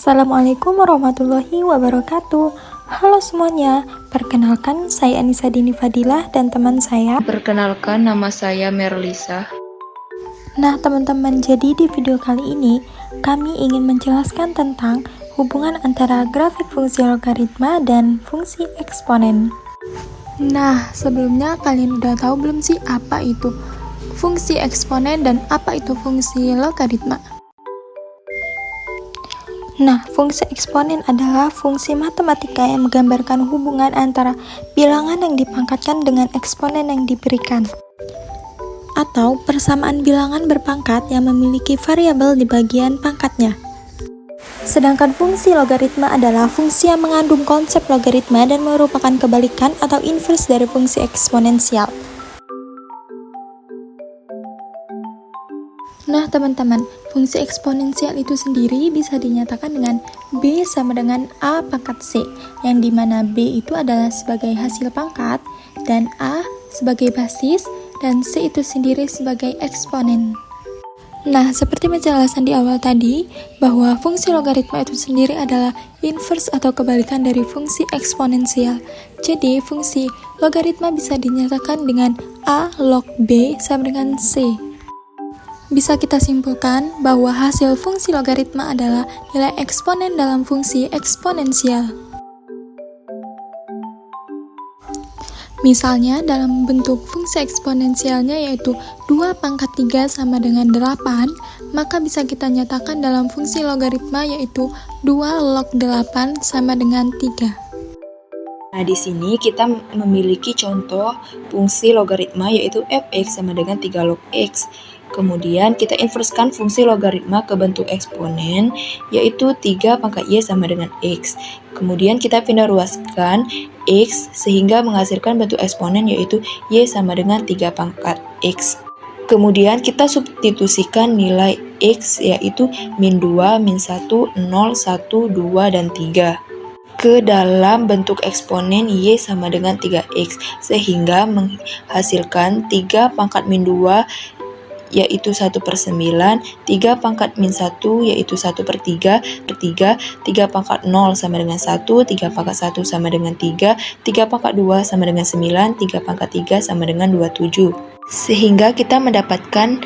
Assalamualaikum warahmatullahi wabarakatuh. Halo semuanya, perkenalkan saya Anissa Dini Fadilah dan teman saya. Perkenalkan, nama saya Merlisa. Nah teman-teman, jadi di video kali ini kami ingin menjelaskan tentang hubungan antara grafik fungsi logaritma dan fungsi eksponen. Nah sebelumnya kalian udah tahu belum sih apa itu fungsi eksponen dan apa itu fungsi logaritma? Nah, fungsi eksponen adalah fungsi matematika yang menggambarkan hubungan antara bilangan yang dipangkatkan dengan eksponen yang diberikan, atau persamaan bilangan berpangkat yang memiliki variabel di bagian pangkatnya. Sedangkan fungsi logaritma adalah fungsi yang mengandung konsep logaritma dan merupakan kebalikan atau inverse dari fungsi eksponensial. Nah teman-teman, fungsi eksponensial itu sendiri bisa dinyatakan dengan B sama dengan A pangkat C, yang dimana B itu adalah sebagai hasil pangkat, dan A sebagai basis, dan C itu sendiri sebagai eksponen. Nah, seperti penjelasan di awal tadi, bahwa fungsi logaritma itu sendiri adalah inverse atau kebalikan dari fungsi eksponensial. Jadi, fungsi logaritma bisa dinyatakan dengan A log B sama dengan C. Bisa kita simpulkan bahwa hasil fungsi logaritma adalah nilai eksponen dalam fungsi eksponensial. Misalnya dalam bentuk fungsi eksponensialnya yaitu 2 pangkat 3 sama dengan 8, maka bisa kita nyatakan dalam fungsi logaritma yaitu 2 log 8 sama dengan 3. Nah, di sini kita memiliki contoh fungsi logaritma yaitu fx sama dengan 3 log x. Kemudian kita inverskan fungsi logaritma ke bentuk eksponen yaitu 3 pangkat y sama dengan x. Kemudian kita pindah ruaskan x sehingga menghasilkan bentuk eksponen yaitu y sama dengan 3 pangkat x. Kemudian kita substitusikan nilai x yaitu min 2, min 1, 0, 1, 2, dan 3 ke dalam bentuk eksponen y sama dengan 3x sehingga menghasilkan 3 pangkat min 2 yaitu 1/9, 3 pangkat min 1 yaitu 1/3, 3 pangkat 0 sama dengan 1, 3 pangkat 1 sama dengan 3, 3 pangkat 2 sama dengan 9, 3 pangkat 3 sama dengan 27. Sehingga kita mendapatkan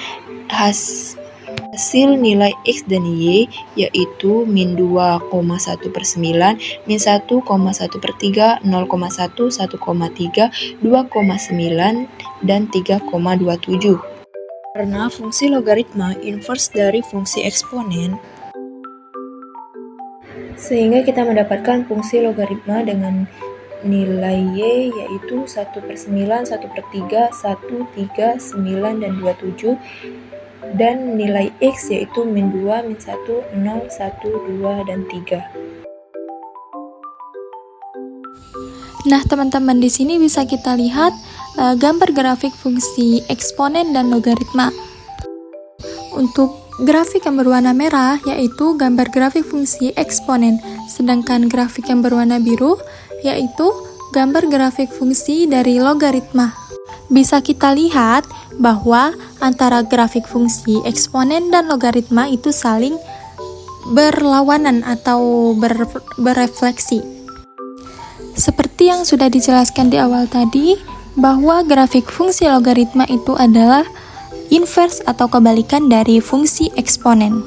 hasil nilai x dan y yaitu min 2,1/9, min 1,1/3, 0,1, 1,3, 2,9, dan 3,27. Karena fungsi logaritma inverse dari fungsi eksponen, sehingga kita mendapatkan fungsi logaritma dengan nilai y yaitu 1/9, 1/3, 1, 3, 9, dan 27, dan nilai x yaitu min 2, min 1, 0, 1, 2, dan 3. Nah, teman-teman, di sini bisa kita lihat gambar grafik fungsi eksponen dan logaritma. Untuk grafik yang berwarna merah yaitu gambar grafik fungsi eksponen, sedangkan grafik yang berwarna biru yaitu gambar grafik fungsi dari logaritma. Bisa kita lihat bahwa antara grafik fungsi eksponen dan logaritma itu saling berlawanan atau berefleksi. Seperti yang sudah dijelaskan di awal tadi, bahwa grafik fungsi logaritma itu adalah inverse atau kebalikan dari fungsi eksponen.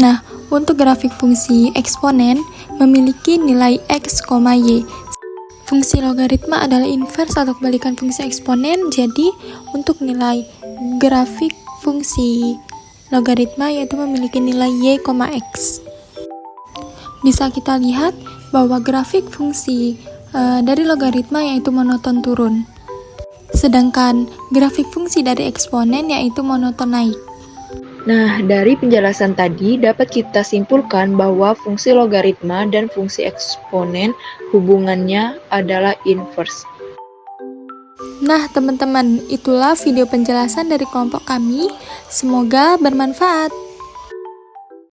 Nah, untuk grafik fungsi eksponen memiliki nilai x, y. Fungsi logaritma adalah inverse atau kebalikan fungsi eksponen, jadi untuk nilai grafik fungsi logaritma yaitu memiliki nilai y, x. Bisa kita lihat bahwa grafik fungsi dari logaritma yaitu monoton turun. Sedangkan grafik fungsi dari eksponen yaitu monoton naik. Nah, dari penjelasan tadi dapat kita simpulkan bahwa fungsi logaritma dan fungsi eksponen hubungannya adalah inverse. Nah, teman-teman, itulah video penjelasan dari kelompok kami. Semoga bermanfaat.